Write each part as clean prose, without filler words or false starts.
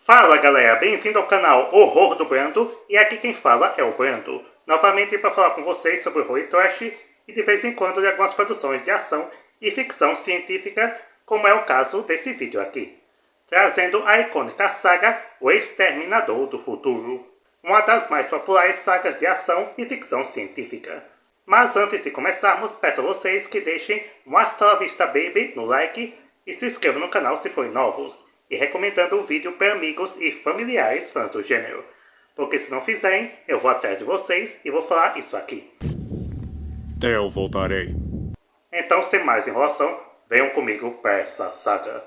Fala galera, bem-vindo ao canal Horror do Brando, e aqui quem fala é o Brando. Novamente para falar com vocês sobre horror e trash, e de vez em quando de algumas produções de ação e ficção científica, como é o caso desse vídeo aqui. Trazendo a icônica saga O Exterminador do Futuro, uma das mais populares sagas de ação e ficção científica. Mas antes de começarmos, peço a vocês que deixem um Hasta la Vista Baby no like e se inscrevam no canal se forem novos. E recomendando o vídeo para amigos e familiares fãs do gênero. Porque se não fizerem, eu vou atrás de vocês e vou falar isso aqui. Eu voltarei. Então, sem mais enrolação, venham comigo para essa saga.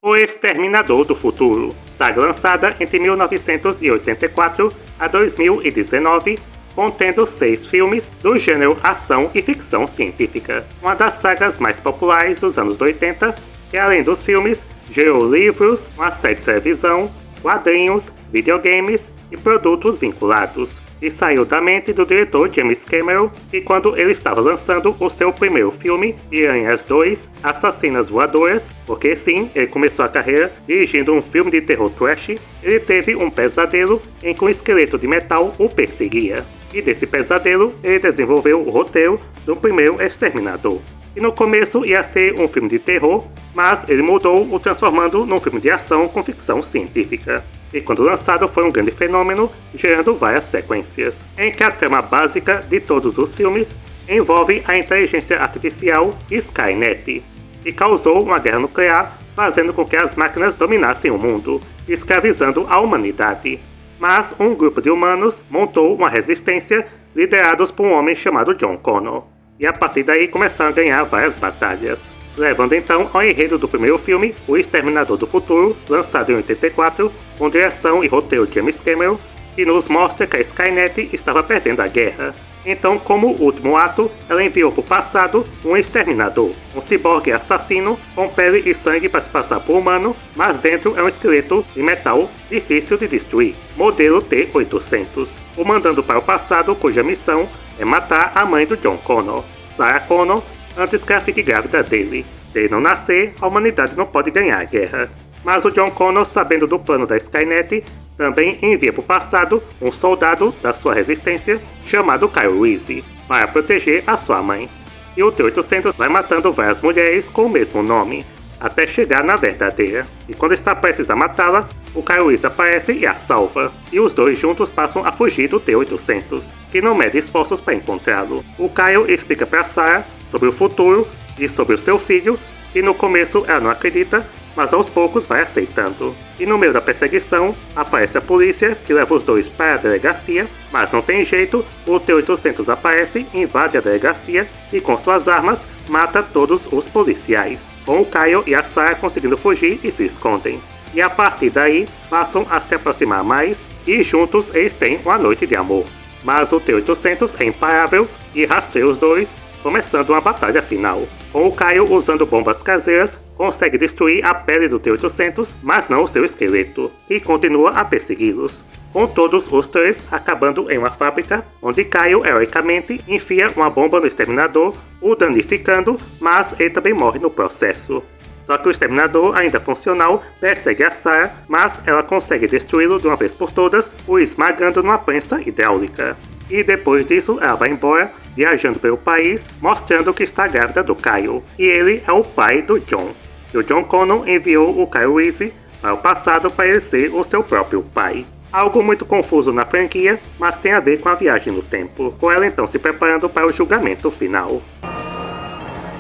O Exterminador do Futuro, saga lançada entre 1984 a 2019, contendo 6 filmes do gênero ação e ficção científica. Uma das sagas mais populares dos anos 80, que além dos filmes, gerou livros, uma série de televisão, quadrinhos, videogames e produtos vinculados, e saiu da mente do diretor James Cameron, que quando ele estava lançando o seu primeiro filme, Piranhas 2, Assassinas Voadoras, porque sim, ele começou a carreira dirigindo um filme de terror trash, ele teve um pesadelo em que um esqueleto de metal o perseguia, e desse pesadelo ele desenvolveu o roteiro do primeiro Exterminador. E no começo ia ser um filme de terror, mas ele mudou o transformando num filme de ação com ficção científica. E quando lançado foi um grande fenômeno, gerando várias sequências, em que a trama básica de todos os filmes envolve a inteligência artificial Skynet, que causou uma guerra nuclear, fazendo com que as máquinas dominassem o mundo, escravizando a humanidade. Mas um grupo de humanos montou uma resistência, liderados por um homem chamado John Connor. E a partir daí começaram a ganhar várias batalhas, levando então ao enredo do primeiro filme, O Exterminador do Futuro, lançado em 84, com direção e roteiro de James Cameron, que nos mostra que a Skynet estava perdendo a guerra. Então, como último ato, ela enviou para o passado um exterminador, um ciborgue assassino com pele e sangue para se passar por humano, mas dentro é um esqueleto de metal difícil de destruir, modelo T-800, o mandando para o passado cuja missão é matar a mãe do John Connor, Sarah Connor, antes que ela fique grávida dele. Se ele não nascer, a humanidade não pode ganhar a guerra. Mas o John Connor, sabendo do plano da Skynet, também envia para o passado um soldado da sua resistência chamado Kyle Reese para proteger a sua mãe. E o T-800 vai matando várias mulheres com o mesmo nome, até chegar na verdadeira. E quando está prestes a matá-la, o Kyle Reese aparece e a salva. E os dois juntos passam a fugir do T-800, que não mede esforços para encontrá-lo. O Kyle explica para Sarah sobre o futuro e sobre o seu filho, e no começo ela não acredita, mas aos poucos vai aceitando. E no meio da perseguição, aparece a polícia, que leva os dois para a delegacia, mas não tem jeito, o T-800 aparece, invade a delegacia e com suas armas, mata todos os policiais, com o Kyle e a Sarah conseguindo fugir e se escondem. E a partir daí, passam a se aproximar mais, e juntos eles têm uma noite de amor. Mas o T-800 é imparável e rastreia os dois, começando uma batalha final. Com o Kyle usando bombas caseiras, consegue destruir a pele do T-800, mas não o seu esqueleto, e continua a persegui-los. Com todos os três acabando em uma fábrica, onde Kyle heroicamente enfia uma bomba no exterminador, o danificando, mas ele também morre no processo. Só que o exterminador, ainda funcional, persegue a Sarah, mas ela consegue destruí-lo de uma vez por todas, o esmagando numa prensa hidráulica. E depois disso ela vai embora, viajando pelo país, mostrando que está grávida do Kyle. E ele é o pai do John. E o John Connor enviou o Kyle Reese para o passado para ele ser o seu próprio pai. Algo muito confuso na franquia, mas tem a ver com a viagem no tempo, com ela então se preparando para o julgamento final.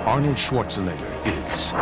Arnold Schwarzenegger is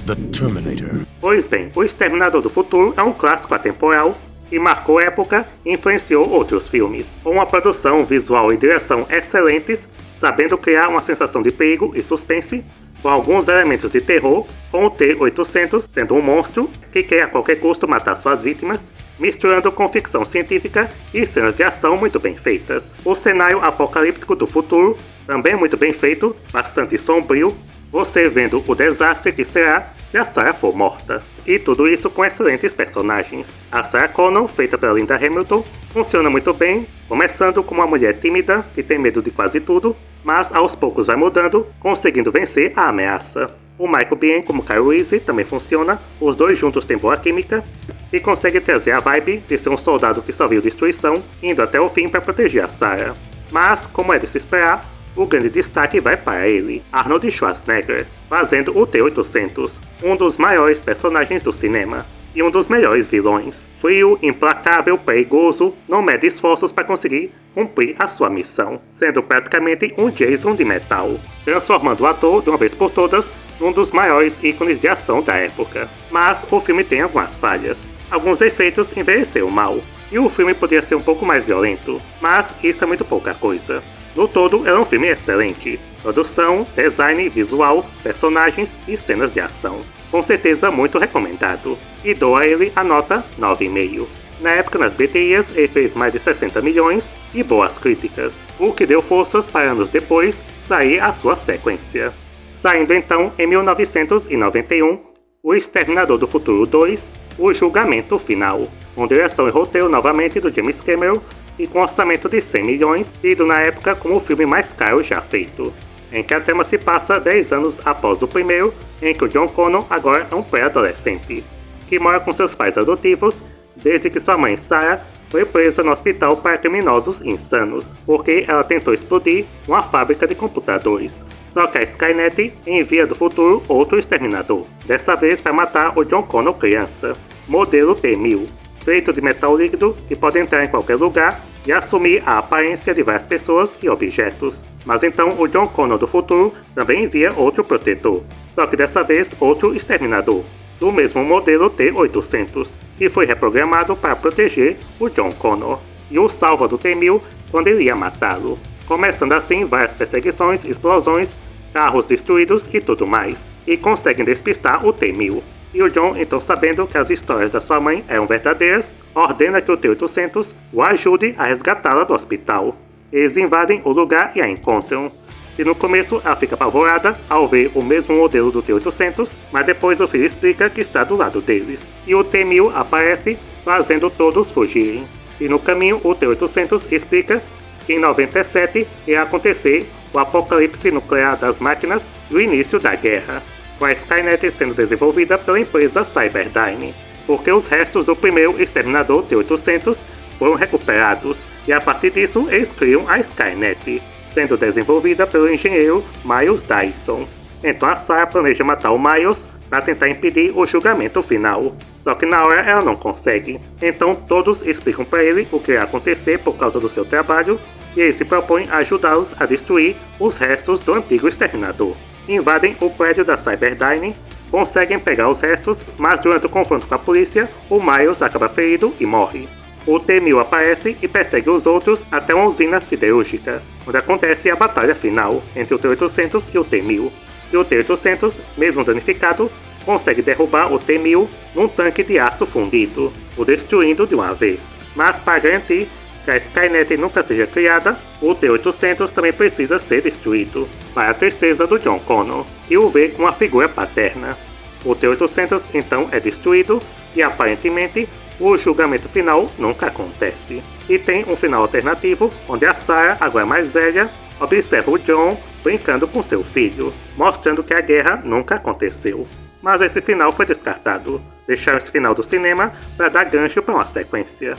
The Terminator. Pois bem, O Exterminador do Futuro é um clássico atemporal que marcou época e influenciou outros filmes, com uma produção visual e direção excelentes, sabendo criar uma sensação de perigo e suspense, com alguns elementos de terror, com o T-800 sendo um monstro que quer a qualquer custo matar suas vítimas, misturando com ficção científica e cenas de ação muito bem feitas. O cenário apocalíptico do futuro também é muito bem feito, bastante sombrio, você vendo o desastre que será se a Sarah for morta. E tudo isso com excelentes personagens. A Sarah Connor, feita pela Linda Hamilton, funciona muito bem, começando como uma mulher tímida que tem medo de quase tudo, mas aos poucos vai mudando, conseguindo vencer a ameaça. O Michael Biehn como Kyle Reese também funciona, os dois juntos têm boa química, e consegue trazer a vibe de ser um soldado que só viu destruição, indo até o fim para proteger a Sarah. Mas, como é de se esperar, o grande destaque vai para ele, Arnold Schwarzenegger, fazendo o T-800, um dos maiores personagens do cinema. E um dos melhores vilões. Frio, implacável, perigoso, não mede esforços para conseguir cumprir a sua missão, sendo praticamente um Jason de metal, transformando o ator, de uma vez por todas, num dos maiores ícones de ação da época. Mas o filme tem algumas falhas. Alguns efeitos envelheceram mal, e o filme poderia ser um pouco mais violento, mas isso é muito pouca coisa. No todo, é um filme excelente. Produção, design, visual, personagens e cenas de ação. Com certeza muito recomendado. E dou a ele a nota 9,5. Na época nas bilheterias ele fez mais de 60 milhões e boas críticas, o que deu forças para anos depois sair a sua sequência. Saindo então em 1991, O Exterminador do Futuro 2, O Julgamento Final, com direção e roteiro novamente do James Cameron e com orçamento de 100 milhões, tido na época como o filme mais caro já feito, em que a trama se passa 10 anos após o primeiro, em que o John Connor agora é um pré-adolescente, que mora com seus pais adotivos, desde que sua mãe Sarah foi presa no hospital para criminosos insanos, porque ela tentou explodir uma fábrica de computadores. Só que a Skynet envia do futuro outro exterminador, dessa vez para matar o John Connor criança, modelo T-1000, feito de metal líquido que pode entrar em qualquer lugar e assumir a aparência de várias pessoas e objetos. Mas então o John Connor do futuro também envia outro protetor, só que dessa vez outro exterminador, do mesmo modelo T-800, que foi reprogramado para proteger o John Connor, e o salva do T-1000 quando ele ia matá-lo, começando assim várias perseguições, explosões, carros destruídos e tudo mais, e conseguem despistar o T-1000. E o John, então sabendo que as histórias da sua mãe eram verdadeiras, ordena que o T-800 o ajude a resgatá-la do hospital. Eles invadem o lugar e a encontram. E no começo ela fica apavorada ao ver o mesmo modelo do T-800, mas depois o filho explica que está do lado deles. E o T-1000 aparece, fazendo todos fugirem. E no caminho o T-800 explica que em 97 ia acontecer o apocalipse nuclear das máquinas e o início da guerra, com a Skynet sendo desenvolvida pela empresa Cyberdyne, porque os restos do primeiro exterminador T-800 foram recuperados, e a partir disso eles criam a Skynet, sendo desenvolvida pelo engenheiro Miles Dyson. Então a Sarah planeja matar o Miles para tentar impedir o julgamento final, só que na hora ela não consegue. Então todos explicam para ele o que irá acontecer por causa do seu trabalho, e ele se propõe a ajudá-los a destruir os restos do antigo exterminador. Invadem o prédio da Cyberdyne, conseguem pegar os restos, mas durante o confronto com a polícia, o Miles acaba ferido e morre. O T-1000 aparece e persegue os outros até uma usina siderúrgica, onde acontece a batalha final entre o T-800 e o T-1000. E o T-800, mesmo danificado, consegue derrubar o T-1000 num tanque de aço fundido, o destruindo de uma vez. Mas para garantir que a Skynet nunca seja criada, o T-800 também precisa ser destruído, para a tristeza do John Connor, que o vê como uma figura paterna. O T-800 então é destruído e aparentemente o julgamento final nunca acontece. E tem um final alternativo, onde a Sarah, agora mais velha, observa o John brincando com seu filho, mostrando que a guerra nunca aconteceu. Mas esse final foi descartado. Deixaram esse final do cinema para dar gancho para uma sequência.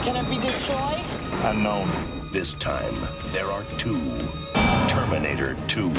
Can it be destroyed? Unknown. This time, there are two. Terminator 2.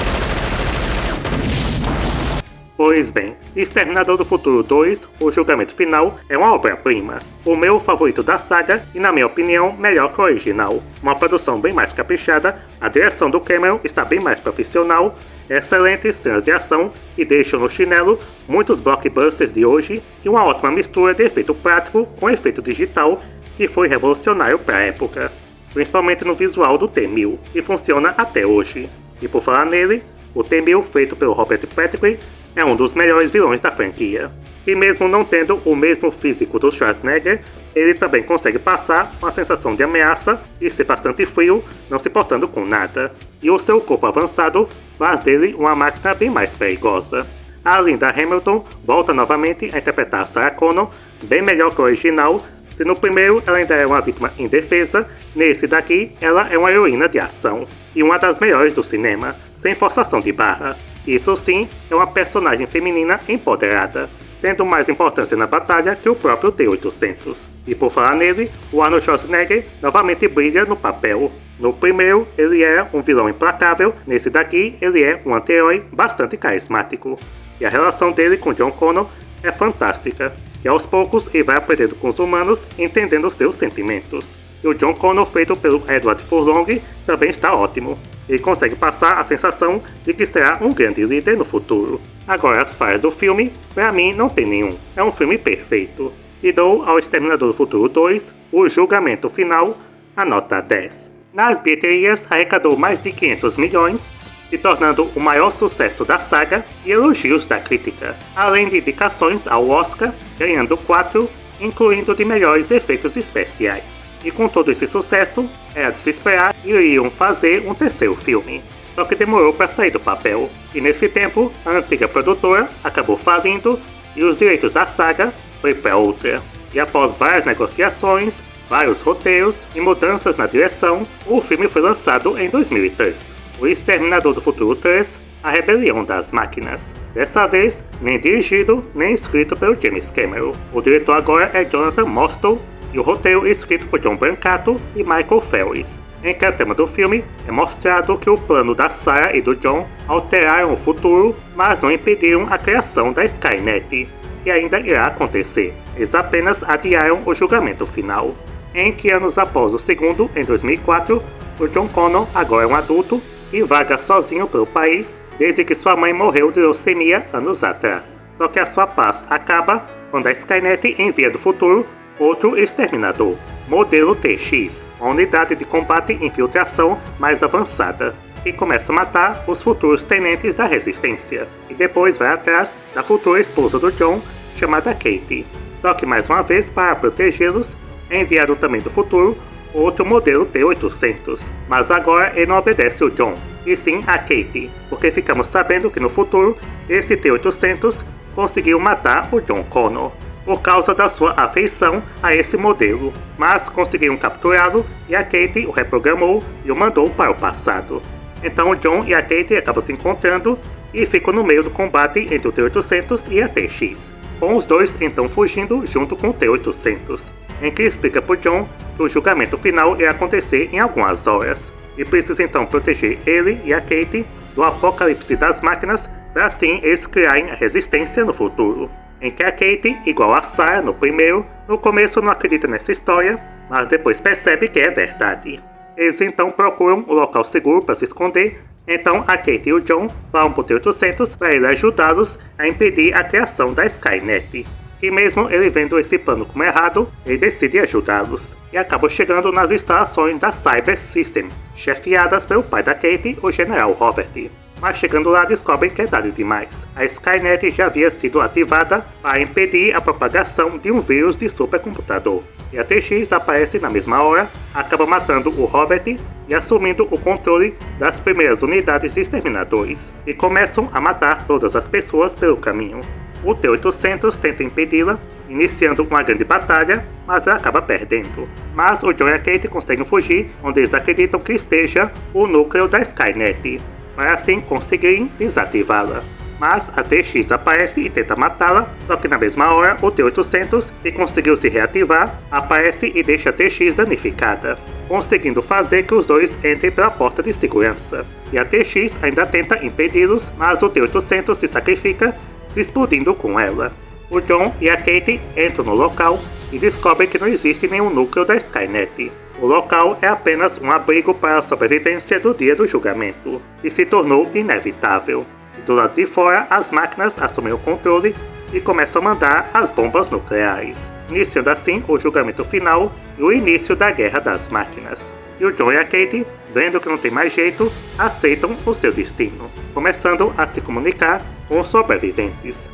Pois bem, Exterminador do Futuro 2, O Julgamento Final, é uma obra-prima. O meu favorito da saga e, na minha opinião, melhor que o original. Uma produção bem mais caprichada, a direção do Cameron está bem mais profissional, excelentes cenas de ação e deixam no chinelo muitos blockbusters de hoje e uma ótima mistura de efeito prático com efeito digital que foi revolucionário para a época, principalmente no visual do T-1000, e funciona até hoje. E por falar nele, o T-1000 feito pelo Robert Patrick é um dos melhores vilões da franquia. E mesmo não tendo o mesmo físico do Schwarzenegger, ele também consegue passar uma sensação de ameaça e ser bastante frio, não se portando com nada. E o seu corpo avançado faz dele uma máquina bem mais perigosa. A Linda Hamilton volta novamente a interpretar Sarah Connor, bem melhor que o original, Se no primeiro ela ainda é uma vítima indefesa, nesse daqui ela é uma heroína de ação, e uma das melhores do cinema, sem forçação de barra. Isso sim, é uma personagem feminina empoderada, tendo mais importância na batalha que o próprio T-800. E por falar nele, o Arnold Schwarzenegger novamente brilha no papel. No primeiro, ele é um vilão implacável, nesse daqui, ele é um anti-herói bastante carismático. E a relação dele com John Connor é fantástica, e aos poucos ele vai aprendendo com os humanos, entendendo seus sentimentos. E o John Connor, feito pelo Edward Furlong, também está ótimo. Ele consegue passar a sensação de que será um grande líder no futuro. Agora, as falhas do filme, pra mim, não tem nenhum. É um filme perfeito. E dou ao Exterminador do Futuro 2, o julgamento final, a nota 10. Nas bilheterias, arrecadou mais de 500 milhões, se tornando o maior sucesso da saga e elogios da crítica, além de indicações ao Oscar, ganhando 4, incluindo de melhores efeitos especiais. E com todo esse sucesso, era de se esperar que iriam fazer um terceiro filme. Só que demorou para sair do papel, e nesse tempo, a antiga produtora acabou falindo e os direitos da saga foi para outra. E após várias negociações, vários roteiros e mudanças na direção, o filme foi lançado em 2003. O Exterminador do Futuro 3, A Rebelião das Máquinas. Dessa vez, nem dirigido, nem escrito pelo James Cameron. O diretor agora é Jonathan Mostow, e o roteiro é escrito por John Brancato e Michael Ferris, em que a trama do filme é mostrado que o plano da Sarah e do John alteraram o futuro, mas não impediram a criação da Skynet, que ainda irá acontecer. Eles apenas adiaram o julgamento final, em que anos após o segundo, em 2004, o John Connor agora é um adulto e vaga sozinho pelo país desde que sua mãe morreu de leucemia anos atrás. Só que a sua paz acaba quando a Skynet envia do futuro outro exterminador, modelo TX, uma unidade de combate e infiltração mais avançada, que começa a matar os futuros tenentes da resistência, e depois vai atrás da futura esposa do John, chamada Katie. Só que mais uma vez, para protegê-los, é enviado também do futuro outro modelo T-800, mas agora ele não obedece o John, e sim a Katie, porque ficamos sabendo que no futuro, esse T-800 conseguiu matar o John Connor, por causa da sua afeição a esse modelo, mas conseguiram capturá-lo e a Katie o reprogramou e o mandou para o passado. Então o John e a Katie acabam se encontrando e ficam no meio do combate entre o T-800 e a TX, com os dois então fugindo junto com o T-800, em que explica para o John que o julgamento final irá acontecer em algumas horas, e precisa então proteger ele e a Katie do apocalipse das máquinas para assim eles criarem a resistência no futuro. Em que a Katie, igual a Sarah no primeiro, no começo não acredita nessa história, mas depois percebe que é verdade. Eles então procuram um local seguro para se esconder, então a Katie e o John falam pro T-800 para ele ajudá-los a impedir a criação da Skynet. E mesmo ele vendo esse plano como errado, ele decide ajudá-los, e acaba chegando nas instalações da Cyber Systems, chefiadas pelo pai da Katie, o General Robert. Mas chegando lá descobrem que é tarde demais. A Skynet já havia sido ativada para impedir a propagação de um vírus de supercomputador. E a TX aparece na mesma hora, acaba matando o Robert e assumindo o controle das primeiras unidades de exterminadores, e começam a matar todas as pessoas pelo caminho. O T-800 tenta impedi-la, iniciando uma grande batalha, mas ela acaba perdendo. Mas o John e a Kate conseguem fugir, onde eles acreditam que esteja o núcleo da Skynet, para assim conseguirem desativá-la. Mas a TX aparece e tenta matá-la, só que na mesma hora o T-800, que conseguiu se reativar, aparece e deixa a TX danificada, conseguindo fazer que os dois entrem pela porta de segurança. E a TX ainda tenta impedi-los, mas o T-800 se sacrifica, se explodindo com ela. O John e a Kate entram no local e descobrem que não existe nenhum núcleo da Skynet. O local é apenas um abrigo para a sobrevivência do dia do julgamento, e se tornou inevitável. E do lado de fora, as máquinas assumem o controle e começam a mandar as bombas nucleares, iniciando assim o julgamento final e o início da Guerra das Máquinas. E o John e a Kate, vendo que não tem mais jeito, aceitam o seu destino, começando a se comunicar com os sobreviventes.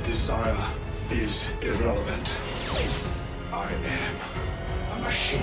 Desire is irrelevant. I am a machine.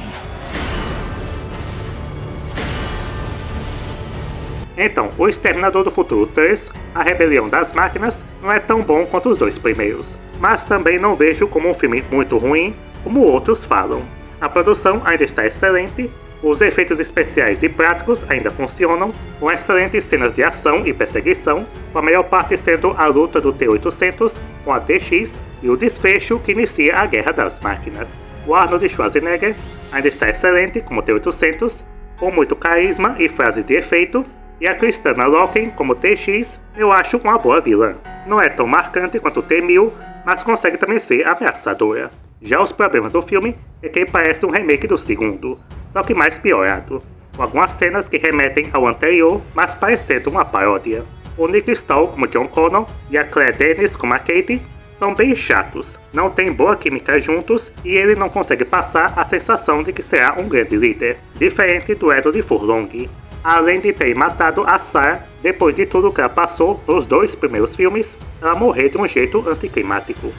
Então, O Exterminador do Futuro 3, A Rebelião das Máquinas, não é tão bom quanto os dois primeiros, mas também não vejo como um filme muito ruim, como outros falam. A produção ainda está excelente, os efeitos especiais e práticos ainda funcionam, com excelentes cenas de ação e perseguição, com a maior parte sendo a luta do T-800 com a TX e o desfecho que inicia a Guerra das Máquinas. O Arnold Schwarzenegger ainda está excelente como T-800, com muito carisma e frases de efeito, e a Kristanna Loken como TX eu acho uma boa vilã. Não é tão marcante quanto o T-1000, mas consegue também ser ameaçadora. Já os problemas do filme é que ele parece um remake do segundo, só que mais piorado, com algumas cenas que remetem ao anterior, mas parecendo uma paródia. O Nick Stahl como John Connor e a Claire Denis como a Katie são bem chatos, não têm boa química juntos e ele não consegue passar a sensação de que será um grande líder, diferente do Edward Furlong. Além de ter matado a Sarah depois de tudo que ela passou nos 2 primeiros filmes, ela morrer de um jeito anticlimático.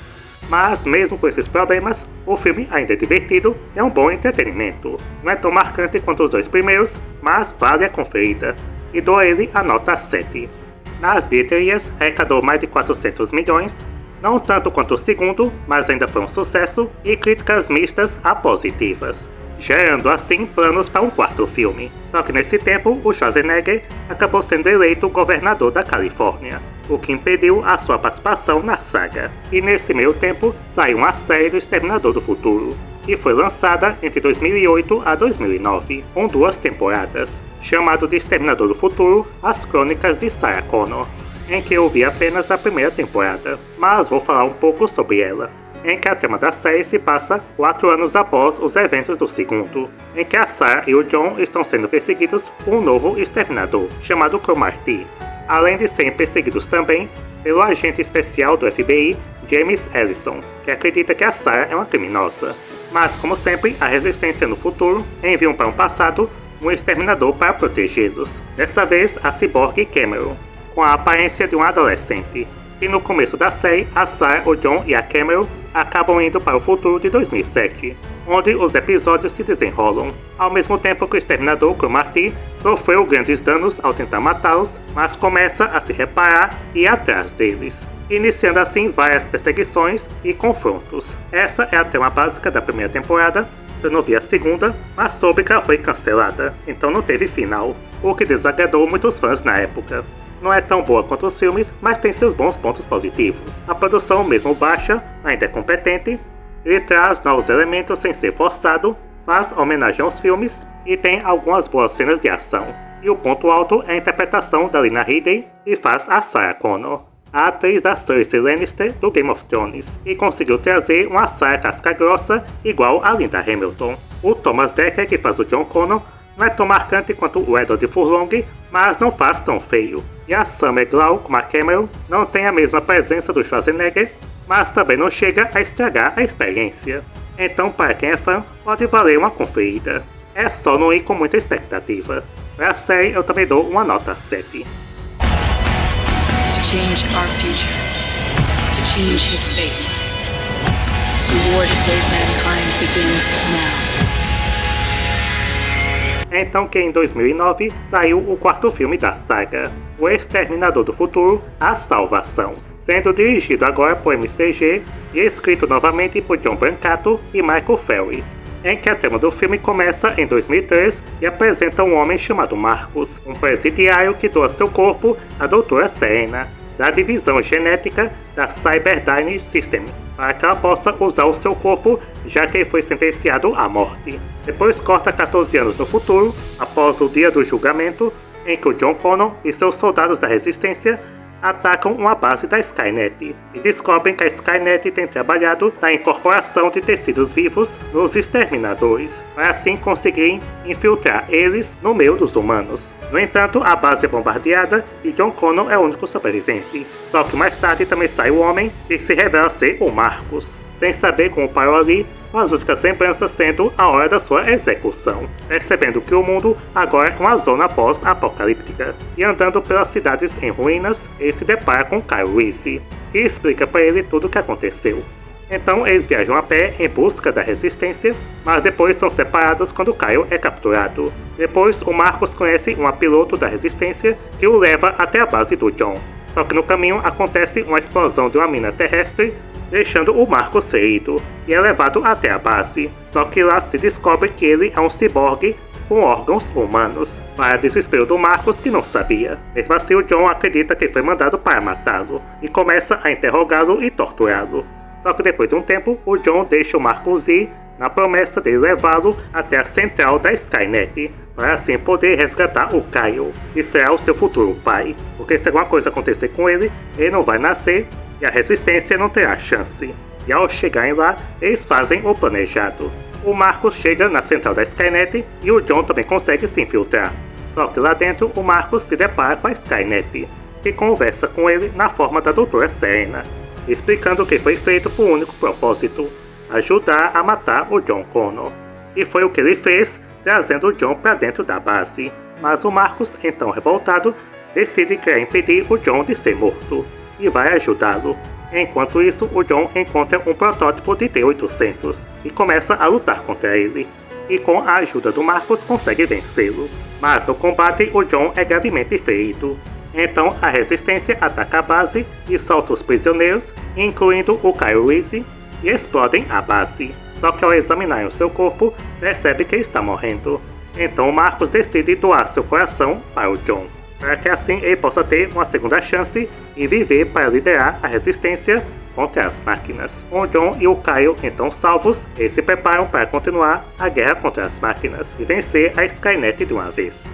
Mas mesmo com esses problemas, o filme ainda é divertido, é um bom entretenimento. Não é tão marcante quanto os 2 primeiros, mas vale a conferida, e dou a ele a nota 7. Nas bilheterias, arrecadou mais de 400 milhões, não tanto quanto o segundo, mas ainda foi um sucesso, e críticas mistas a positivas, gerando assim planos para um 4º filme. Só que nesse tempo, o Schwarzenegger acabou sendo eleito governador da Califórnia, o que impediu a sua participação na saga. E nesse meio tempo, saiu uma série do Exterminador do Futuro, que foi lançada entre 2008 a 2009, com 2 temporadas, chamado de Exterminador do Futuro, As Crônicas de Sarah Connor, em que eu vi apenas a primeira temporada, mas vou falar um pouco sobre ela. Em que a trama da série se passa 4 anos após os eventos do segundo, em que a Sarah e o John estão sendo perseguidos por um novo exterminador, chamado Cromartie, além de serem perseguidos também pelo agente especial do FBI, James Ellison, que acredita que a Sarah é uma criminosa. Mas, como sempre, a resistência no futuro enviam para um passado um exterminador para protegê-los, dessa vez a ciborgue Cameron, com a aparência de um adolescente. E no começo da série, a Sarah, o John e a Cameron acabam indo para o futuro de 2007, onde os episódios se desenrolam, ao mesmo tempo que o exterminador Cromartie sofreu grandes danos ao tentar matá-los, mas começa a se reparar e ir atrás deles, iniciando assim várias perseguições e confrontos. Essa é a trama básica da primeira temporada. Eu não vi a segunda, mas soube que ela foi cancelada, então não teve final, o que desagradou muitos fãs na época. Não é tão boa quanto os filmes, mas tem seus bons pontos positivos. A produção, mesmo baixa, ainda é competente, ele traz novos elementos sem ser forçado, faz homenagem aos filmes e tem algumas boas cenas de ação. E o ponto alto é a interpretação da Lina Headey, que faz a Sarah Connor, a atriz da Cersei Lannister do Game of Thrones, e conseguiu trazer uma Sarah casca-grossa igual a Linda Hamilton. O Thomas Dekker, que faz o John Connor, não é tão marcante quanto o Edward Furlong, mas não faz tão feio. E a Summer Glau, como a Cameron, não tem a mesma presença do Schwarzenegger, mas também não chega a estragar a experiência. Então, para quem é fã, pode valer uma conferida. É só não ir com muita expectativa. Para a série, eu também dou uma nota 7. To change our future, to change his fate. The war to save mankind begins now. Então que em 2009 saiu o 4º filme da saga, O Exterminador do Futuro, A Salvação, sendo dirigido agora por MCG e escrito novamente por John Brancato e Michael Ferris, em que a trama do filme começa em 2003 e apresenta um homem chamado Marcus, um presidiário que doa seu corpo à doutora Serena, da divisão genética da Cyberdyne Systems, para que ela possa usar o seu corpo, já que ele foi sentenciado à morte. Depois corta 14 anos no futuro, após o dia do julgamento, em que o John Connor e seus soldados da resistência atacam uma base da Skynet e descobrem que a Skynet tem trabalhado na incorporação de tecidos vivos nos exterminadores, para assim conseguirem infiltrar eles no meio dos humanos. No entanto, a base é bombardeada e John Connor é o único sobrevivente. Só que mais tarde também sai o homem que se revela ser o Marcus, sem saber como parou ali, com as únicas lembranças sendo a hora da sua execução, percebendo que o mundo agora é uma zona pós-apocalíptica. E andando pelas cidades em ruínas, ele se depara com Kyle Reese, que explica para ele tudo o que aconteceu. Então eles viajam a pé em busca da resistência, mas depois são separados quando Kyle é capturado. Depois o Marcus conhece uma piloto da resistência que o leva até a base do John, Só que no caminho acontece uma explosão de uma mina terrestre, deixando o Marcos ferido, e é levado até a base. Só que lá se descobre que ele é um ciborgue com órgãos humanos, para desespero do Marcos, que não sabia. Mesmo assim, o John acredita que foi mandado para matá-lo, e começa a interrogá-lo e torturá-lo. Só que depois de um tempo, o John deixa o Marcos ir, na promessa de levá-lo até a central da Skynet, para assim poder resgatar o Kyle, que será o seu futuro pai. Porque se alguma coisa acontecer com ele, ele não vai nascer e a resistência não terá chance. E ao chegarem lá, eles fazem o planejado. O Marcos chega na central da Skynet e o John também consegue se infiltrar. Só que lá dentro, o Marcos se depara com a Skynet, que conversa com ele na forma da Doutora Serena, explicando que foi feito por um único propósito: ajudar a matar o John Connor. E foi o que ele fez, trazendo o John para dentro da base. Mas o Marcos, então revoltado, decide que quer impedir o John de ser morto, e vai ajudá-lo. Enquanto isso, o John encontra um protótipo de T-800 e começa a lutar contra ele. E com a ajuda do Marcos consegue vencê-lo. Mas no combate, o John é gravemente ferido. Então a resistência ataca a base e solta os prisioneiros, incluindo o Kyle Reese, e explodem a base. Só que ao examinar o seu corpo, percebe que está morrendo. Então o Marcos decide doar seu coração para o John, para que assim ele possa ter uma segunda chance e viver para liderar a resistência contra as máquinas. Com o John e o Kyle então salvos, eles se preparam para continuar a guerra contra as máquinas e vencer a Skynet de uma vez.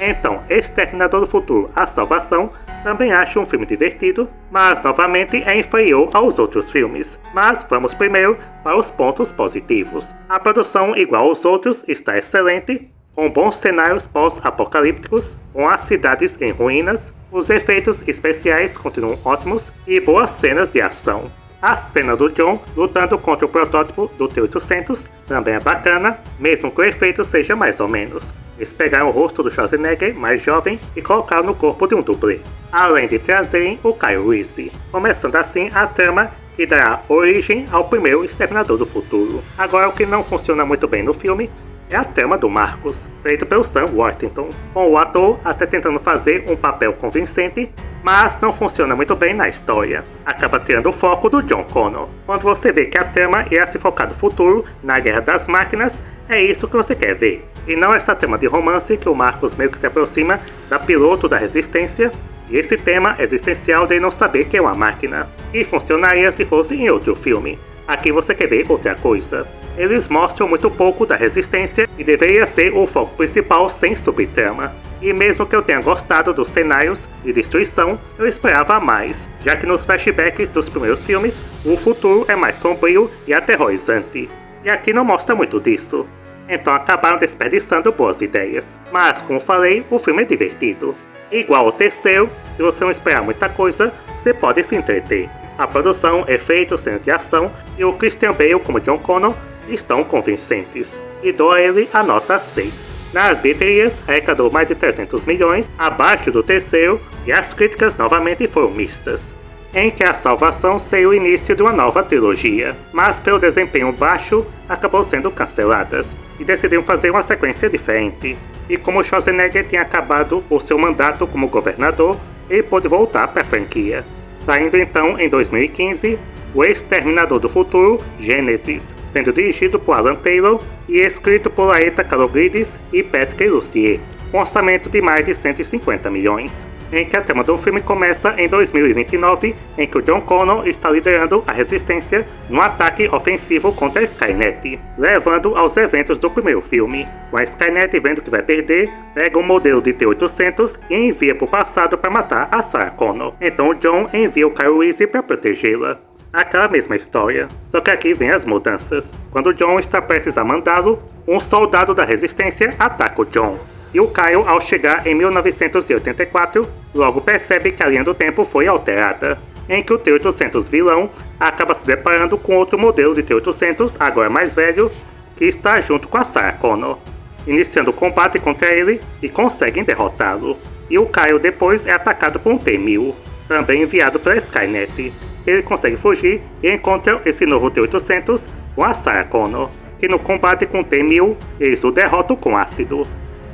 Então, Exterminador do Futuro: A Salvação também acho um filme divertido, mas novamente é inferior aos outros filmes. Mas vamos primeiro para os pontos positivos. A produção, igual aos outros, está excelente, com bons cenários pós-apocalípticos, com as cidades em ruínas, os efeitos especiais continuam ótimos e boas cenas de ação. A cena do John lutando contra o protótipo do T-800 também é bacana, mesmo que o efeito seja mais ou menos. Eles pegaram o rosto do Schwarzenegger mais jovem e colocaram no corpo de um dublê, além de trazerem o Kyle Reese, começando assim a trama que dará origem ao primeiro Exterminador do Futuro. Agora, o que não funciona muito bem no filme é a trama do Marcos, feito pelo Sam Worthington, com o ator até tentando fazer um papel convincente, mas não funciona muito bem na história. Acaba tirando o foco do John Connor. Quando você vê que a trama irá se focar no futuro, na Guerra das Máquinas, é isso que você quer ver. E não essa trama de romance que o Marcos meio que se aproxima da piloto da Resistência, e esse tema existencial de não saber que é uma máquina, e funcionaria se fosse em outro filme. Aqui você quer ver outra coisa. Eles mostram muito pouco da Resistência e deveria ser o foco principal sem subtrama. E mesmo que eu tenha gostado dos cenários de destruição, eu esperava mais, já que nos flashbacks dos primeiros filmes, o futuro é mais sombrio e aterrorizante. E aqui não mostra muito disso. Então acabaram desperdiçando boas ideias. Mas, como falei, o filme é divertido. Igual ao terceiro, se você não esperar muita coisa, você pode se entreter. A produção, efeitos, cenas de ação e o Christian Bale como John Connor estão convincentes. E dou a ele a nota 6. Nas bilheterias, arrecadou mais de 300 milhões, abaixo do terceiro, e as críticas novamente foram mistas. Em que A Salvação seria o início de uma nova trilogia, mas pelo desempenho baixo, acabou sendo canceladas, e decidiram fazer uma sequência diferente. E como Schwarzenegger tinha acabado o seu mandato como governador, ele pôde voltar para a franquia, saindo então em 2015 O Exterminador do Futuro: Gênesis, sendo dirigido por Alan Taylor e escrito por Laeta Kalogridis e Patrick Lussier, com orçamento de mais de 150 milhões. Em que a trama do filme começa em 2029, em que o John Connor está liderando a resistência num ataque ofensivo contra a Skynet, levando aos eventos do primeiro filme. Com a Skynet vendo que vai perder, pega um modelo de T-800 e envia para o passado para matar a Sarah Connor. Então o John envia o Kyle Reese para protegê-la. Aquela mesma história, só que aqui vem as mudanças. Quando John está prestes a mandá-lo, um soldado da resistência ataca o John. E o Kyle, ao chegar em 1984, logo percebe que a linha do tempo foi alterada, em que o T-800 vilão acaba se deparando com outro modelo de T-800, agora mais velho, que está junto com a Sarah Connor, iniciando o combate contra ele e conseguem derrotá-lo. E o Kyle depois é atacado por um T-1000, também enviado pela Skynet. Ele consegue fugir e encontra esse novo T-800 com a Sarah Connor, que no combate com T-1000 eles o derrotam com ácido.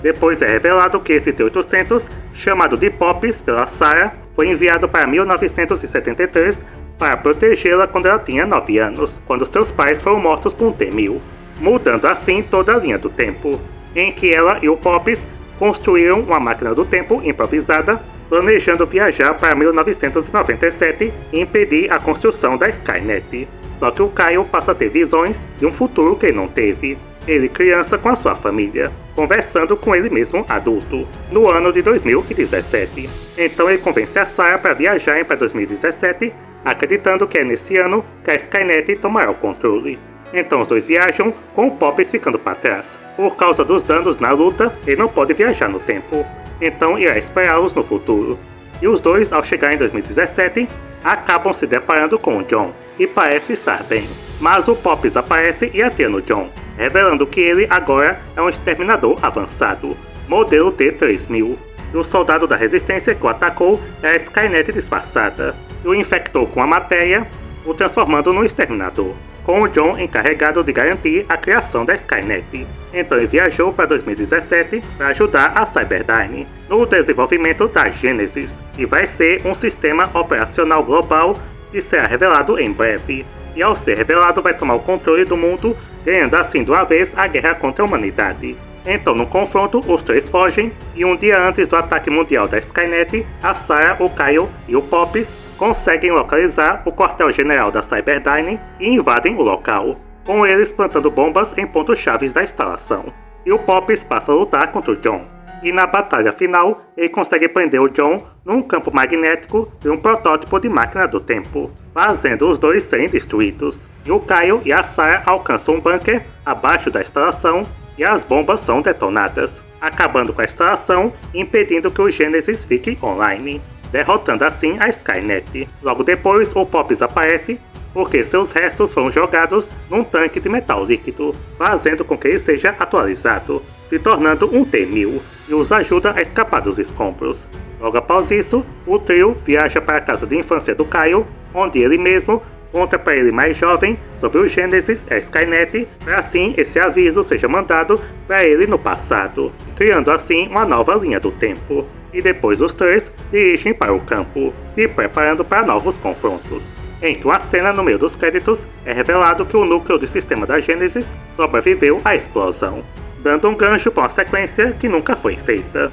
Depois é revelado que esse T-800, chamado de Pops pela Sarah, foi enviado para 1973 para protegê-la quando ela tinha 9 anos, quando seus pais foram mortos por um T-1000, mudando assim toda a linha do tempo, em que ela e o Pops construíram uma máquina do tempo improvisada, planejando viajar para 1997 e impedir a construção da Skynet. Só que o Kyle passa a ter visões de um futuro que ele não teve, ele criança com a sua família, conversando com ele mesmo adulto, no ano de 2017. Então ele convence a Sarah para viajarem para 2017, acreditando que é nesse ano que a Skynet tomará o controle. Então os dois viajam, com o Pops ficando para trás. Por causa dos danos na luta, ele não pode viajar no tempo, então irá esperá-los no futuro. E os dois, ao chegar em 2017, acabam se deparando com o John, que parece estar bem. Mas o Pops aparece e atira no John, revelando que ele agora é um exterminador avançado, modelo T-3000. E o soldado da resistência que o atacou é a Skynet disfarçada, e o infectou com a matéria, o transformando num exterminador, com o John encarregado de garantir a criação da Skynet. Então ele viajou para 2017 para ajudar a Cyberdyne no desenvolvimento da Genesis, que vai ser um sistema operacional global que será revelado em breve. E ao ser revelado vai tomar o controle do mundo, ganhando assim de uma vez a guerra contra a humanidade. Então no confronto, os três fogem, e um dia antes do ataque mundial da Skynet, a Sarah, o Kyle e o Pops conseguem localizar o quartel-general da Cyberdyne e invadem o local, com eles plantando bombas em pontos chaves da instalação. E o Pops passa a lutar contra o John, e na batalha final ele consegue prender o John num campo magnético de um protótipo de máquina do tempo, fazendo os dois serem destruídos. E o Kyle e a Sarah alcançam um bunker abaixo da instalação e as bombas são detonadas, acabando com a instalação e impedindo que o Genesis fique online, derrotando assim a Skynet. Logo depois, o Pops aparece porque seus restos foram jogados num tanque de metal líquido, fazendo com que ele seja atualizado, se tornando um T-1000, e os ajuda a escapar dos escombros. Logo após isso, o trio viaja para a casa de infância do Kyle, onde ele mesmo conta para ele mais jovem sobre o Genesis e a Skynet, para assim esse aviso seja mandado para ele no passado, criando assim uma nova linha do tempo. E depois os três dirigem para o campo, se preparando para novos confrontos. Em uma cena no meio dos créditos, é revelado que o núcleo do sistema da Genesis sobreviveu à explosão, dando um gancho para uma sequência que nunca foi feita.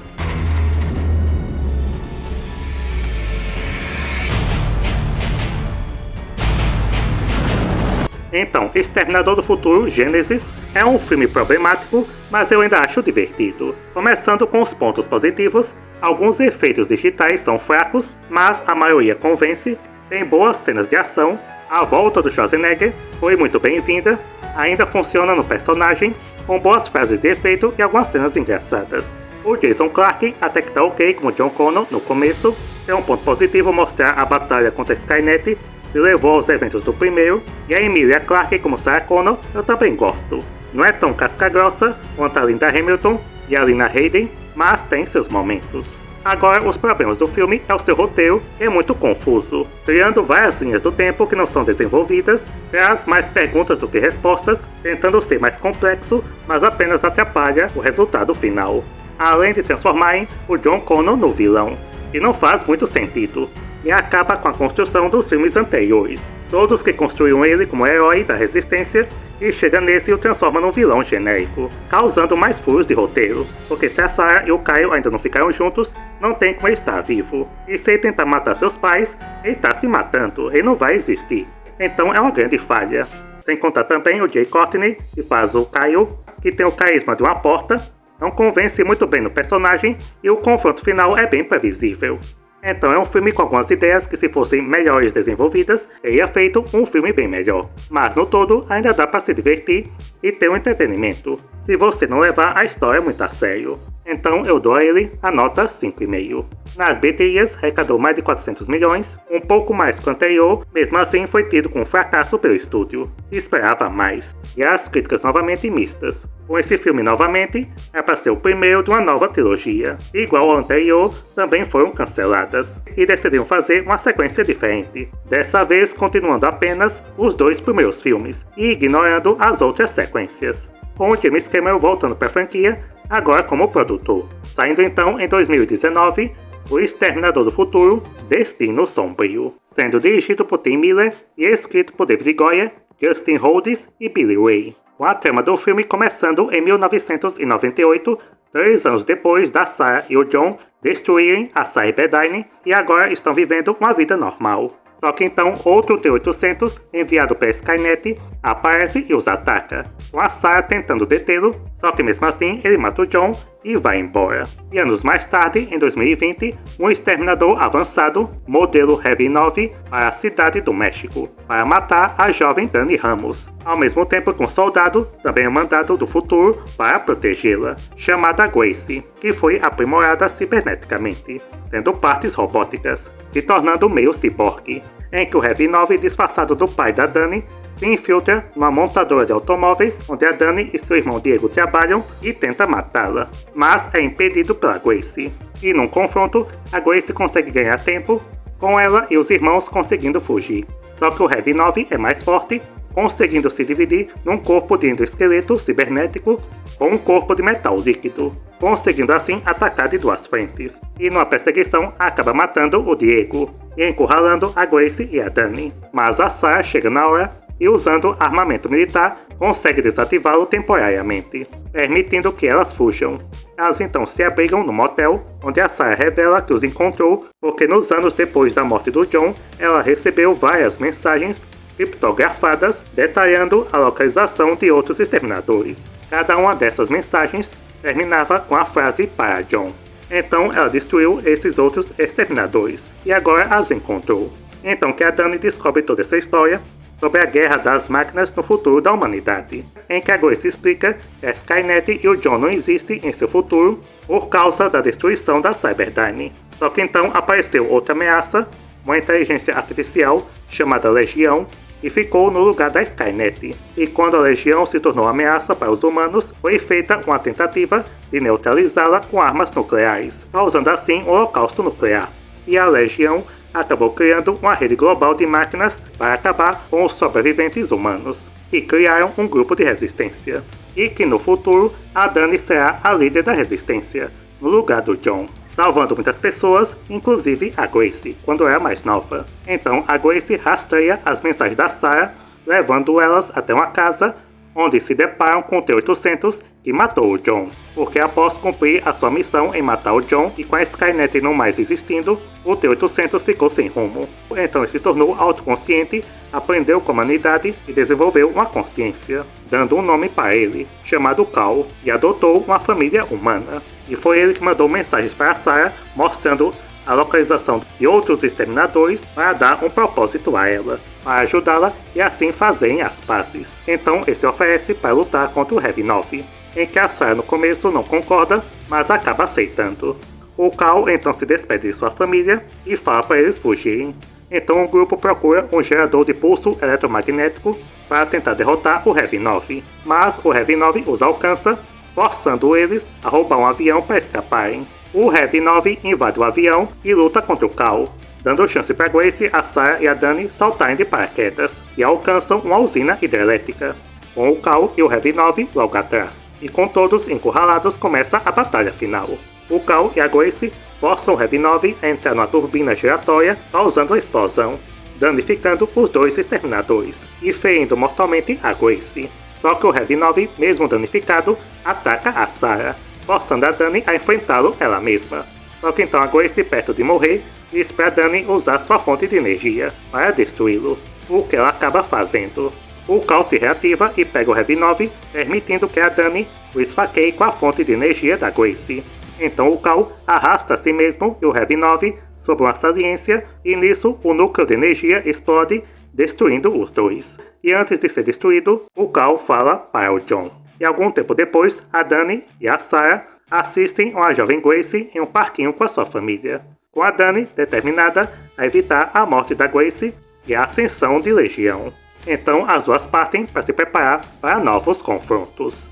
Então, Exterminador do Futuro Genesis é um filme problemático, mas eu ainda acho divertido. Começando com os pontos positivos, alguns efeitos digitais são fracos, mas a maioria convence, tem boas cenas de ação, a volta do Schwarzenegger foi muito bem-vinda, ainda funciona no personagem, com boas frases de efeito e algumas cenas engraçadas. O Jason Clarke até que tá ok como John Connor no começo, é um ponto positivo mostrar a batalha contra a Skynet, que levou aos eventos do primeiro, e a Emilia Clarke como Sarah Connor eu também gosto. Não é tão casca-grossa quanto a Linda Hamilton e a Lena Headey, mas tem seus momentos. Agora, os problemas do filme é o seu roteiro, que é muito confuso, criando várias linhas do tempo que não são desenvolvidas, traz mais perguntas do que respostas, tentando ser mais complexo, mas apenas atrapalha o resultado final, além de transformarem o John Connor no vilão, que não faz muito sentido, e acaba com a construção dos filmes anteriores, todos que construíram ele como herói da resistência, e chega nesse e o transforma num vilão genérico, causando mais furos de roteiro, porque se a Sarah e o Kyle ainda não ficaram juntos, não tem como ele estar vivo, e se ele tentar matar seus pais, ele tá se matando, ele não vai existir, então é uma grande falha. Sem contar também o Jay Courtney, que faz o Kyle, que tem o carisma de uma porta, não convence muito bem no personagem, e o confronto final é bem previsível. Então é um filme com algumas ideias que, se fossem melhores desenvolvidas, teria feito um filme bem melhor. Mas no todo, ainda dá para se divertir e ter um entretenimento, se você não levar a história muito a sério. Então eu dou a ele a nota 5,5. Nas bilheterias, arrecadou mais de 400 milhões, um pouco mais que o anterior, mesmo assim foi tido com um fracasso pelo estúdio, que esperava mais. E as críticas novamente mistas. Com esse filme novamente, é para ser o primeiro de uma nova trilogia. Igual ao anterior, também foram canceladas, e decidiram fazer uma sequência diferente. Dessa vez continuando apenas os 2 primeiros filmes, e ignorando as outras sequências. Com o James Cameron voltando para a franquia, agora como produtor. Saindo então em 2019, O Exterminador do Futuro, Destino Sombrio, sendo dirigido por Tim Miller e escrito por David Goyer, Justin Rhodes e Billy Ray. Com a trama do filme começando em 1998, 3 anos depois da Sarah e o John destruírem a Cyberdyne e agora estão vivendo uma vida normal. Só que então outro T-800, enviado pela Skynet, aparece e os ataca, com a Sarah tentando detê-lo, só que mesmo assim ele mata o John e vai embora. E anos mais tarde, em 2020, um exterminador avançado, modelo Heavy 9, para a cidade do México, para matar a jovem Dani Ramos, ao mesmo tempo que um soldado, também mandado do futuro, para protegê-la, chamada Grace, que foi aprimorada ciberneticamente, tendo partes robóticas, se tornando meio ciborgue, em que o Heavy 9, disfarçado do pai da Dani, se infiltra numa montadora de automóveis onde a Dani e seu irmão Diego trabalham e tenta matá-la, mas é impedido pela Grace. E num confronto, a Grace consegue ganhar tempo, com ela e os irmãos conseguindo fugir. Só que o Heavy 9 é mais forte, conseguindo se dividir num corpo de endoesqueleto cibernético com um corpo de metal líquido, conseguindo assim atacar de 2 frentes. E numa perseguição acaba matando o Diego e encurralando a Grace e a Dani. Mas a Sarah chega na hora e, usando armamento militar, consegue desativá-lo temporariamente, permitindo que elas fujam. Elas então se abrigam no motel, onde a Sarah revela que os encontrou porque nos anos depois da morte do John, ela recebeu várias mensagens criptografadas detalhando a localização de outros exterminadores. Cada uma dessas mensagens terminava com a frase para John. Então ela destruiu esses outros exterminadores e agora as encontrou. Então que a Dani descobre toda essa história sobre a guerra das máquinas no futuro da humanidade, em que a Grace explica que a Skynet e o John não existem em seu futuro por causa da destruição da Cyberdyne. Só que então apareceu outra ameaça, uma inteligência artificial chamada Legião, e ficou no lugar da Skynet. E quando a Legião se tornou ameaça para os humanos, foi feita uma tentativa de neutralizá-la com armas nucleares, causando assim um holocausto nuclear. E a Legião acabou criando uma rede global de máquinas para acabar com os sobreviventes humanos, e criaram um grupo de resistência. E que no futuro, a Dani será a líder da resistência, no lugar do John, salvando muitas pessoas, inclusive a Grace, quando era mais nova. Então a Grace rastreia as mensagens da Sarah, levando elas até uma casa, onde se deparam com o T-800 que matou o John, porque após cumprir a sua missão em matar o John e com a Skynet não mais existindo, o T-800 ficou sem rumo. Então ele se tornou autoconsciente, aprendeu com a humanidade e desenvolveu uma consciência, dando um nome para ele, chamado Cal, e adotou uma família humana. E foi ele que mandou mensagens para Sarah, mostrando a localização de outros exterminadores para dar um propósito a ela, para ajudá-la e assim fazerem as pazes. Então ele se oferece para lutar contra o Heavy 9, em que a Sarah no começo não concorda, mas acaba aceitando. O Cal então se despede de sua família e fala para eles fugirem. Então o grupo procura um gerador de pulso eletromagnético para tentar derrotar o Heavy 9, mas o Heavy 9 os alcança, forçando eles a roubar um avião para escaparem. O Heavy 9 invade o avião e luta contra o Cal, dando chance para Grace, a Sarah e a Dani saltarem de paraquedas, e alcançam uma usina hidrelétrica, com o Cal e o Heavy 9 logo atrás. E com todos encurralados começa a batalha final. O Cal e a Grace forçam o Heavy 9 a entrar numa turbina giratória, causando a explosão, danificando os 2 exterminadores, e ferindo mortalmente a Grace. Só que o Heavy 9, mesmo danificado, ataca a Sarah, forçando a Dani a enfrentá-lo ela mesma. Só que então a Grace, perto de morrer, diz para Dani usar sua fonte de energia para destruí-lo, o que ela acaba fazendo. O Cal se reativa e pega o Heavy 9, permitindo que a Dani o esfaqueie com a fonte de energia da Grace. Então o Cal arrasta a si mesmo e o Heavy 9 sobre uma saliência, e nisso o núcleo de energia explode, destruindo os 2. E antes de ser destruído, o Cal fala para o John. E algum tempo depois, a Dani e a Sarah assistem a jovem Grace em um parquinho com a sua família, com a Dani determinada a evitar a morte da Grace e a ascensão de Legião. Então as duas partem para se preparar para novos confrontos.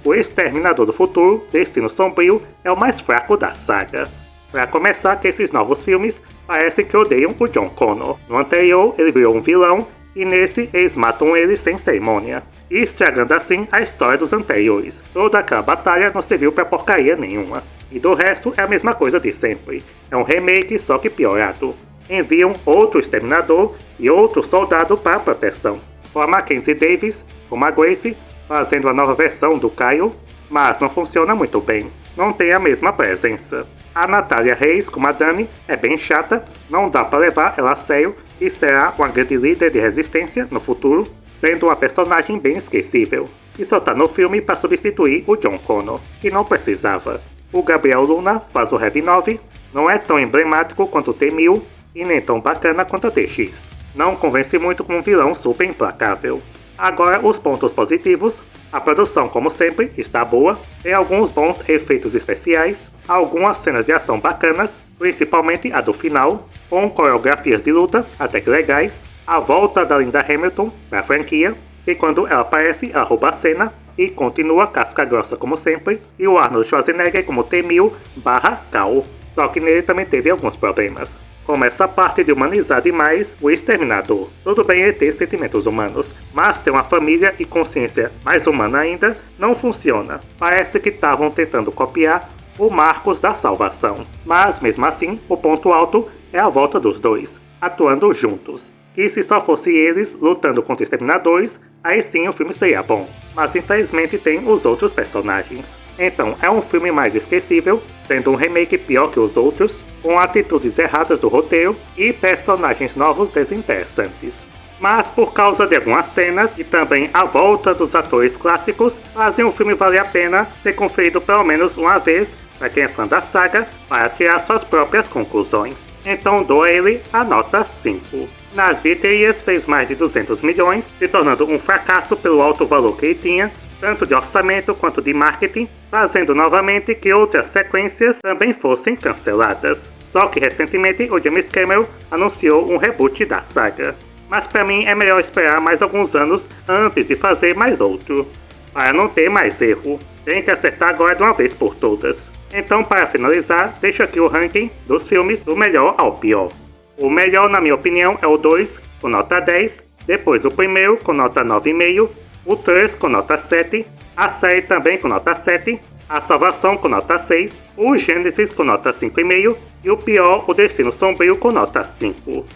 O Exterminador do Futuro, Destino Sombrio, é o mais fraco da saga. Para começar, que esses novos filmes parecem que odeiam o John Connor. No anterior, ele virou um vilão, e nesse, eles matam ele sem cerimônia, e estragando assim a história dos anteriores. Toda aquela batalha não serviu pra porcaria nenhuma. E do resto, é a mesma coisa de sempre. É um remake, só que piorado. Enviam outro Exterminador e outro soldado para proteção. Com a Mackenzie Davis, como a Grace, fazendo a nova versão do Kyle, mas não funciona muito bem. Não tem a mesma presença. A Natália Reis, como a Dani, é bem chata, não dá para levar ela a sério, e será uma grande líder de resistência no futuro, sendo uma personagem bem esquecível. E só tá no filme para substituir o John Connor, que não precisava. O Gabriel Luna faz o Heavy 9, não é tão emblemático quanto o T-1000, e nem tão bacana quanto a TX. Não convence muito como um vilão super implacável. Agora, os pontos positivos. A produção, como sempre, está boa, tem alguns bons efeitos especiais, algumas cenas de ação bacanas, principalmente a do final, com coreografias de luta até que legais, a volta da Linda Hamilton para a franquia, e quando ela aparece, ela rouba a cena, e continua casca grossa como sempre, e o Arnold Schwarzenegger como T-1000/Cal, só que nele também teve alguns problemas. Como essa parte de humanizar demais o Exterminador. Tudo bem ele ter sentimentos humanos, mas ter uma família e consciência mais humana ainda não funciona. Parece que estavam tentando copiar o Marcos da Salvação. Mas mesmo assim, o ponto alto é a volta dos dois, atuando juntos. E se só fosse eles lutando contra exterminadores, aí sim o filme seria bom. Mas infelizmente tem os outros personagens. Então é um filme mais esquecível, sendo um remake pior que os outros, com atitudes erradas do roteiro e personagens novos desinteressantes. Mas por causa de algumas cenas e também a volta dos atores clássicos, fazem o filme valer a pena ser conferido pelo menos uma vez para quem é fã da saga, para tirar suas próprias conclusões. Então dou a ele a nota 5. Nas bilheterias fez mais de 200 milhões, se tornando um fracasso pelo alto valor que ele tinha, tanto de orçamento quanto de marketing, fazendo novamente que outras sequências também fossem canceladas. Só que recentemente o James Cameron anunciou um reboot da saga. Mas para mim é melhor esperar mais alguns anos antes de fazer mais outro, para não ter mais erro. Tem que acertar agora de uma vez por todas. Então, para finalizar, deixo aqui o ranking dos filmes do melhor ao pior. O melhor, na minha opinião, é o 2, com nota 10, depois o primeiro, com nota 9,5, o 3 com nota 7, a série também com nota 7, a Salvação com nota 6, o Gênesis com nota 5,5 e o pior, o Destino Sombrio, com nota 5.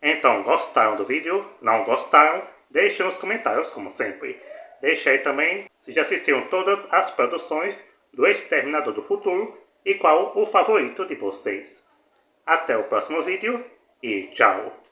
Então, gostaram do vídeo? Não gostaram? Deixem nos comentários, como sempre. Deixe aí também se já assistiram todas as produções do Exterminador do Futuro e qual o favorito de vocês. Até o próximo vídeo e tchau!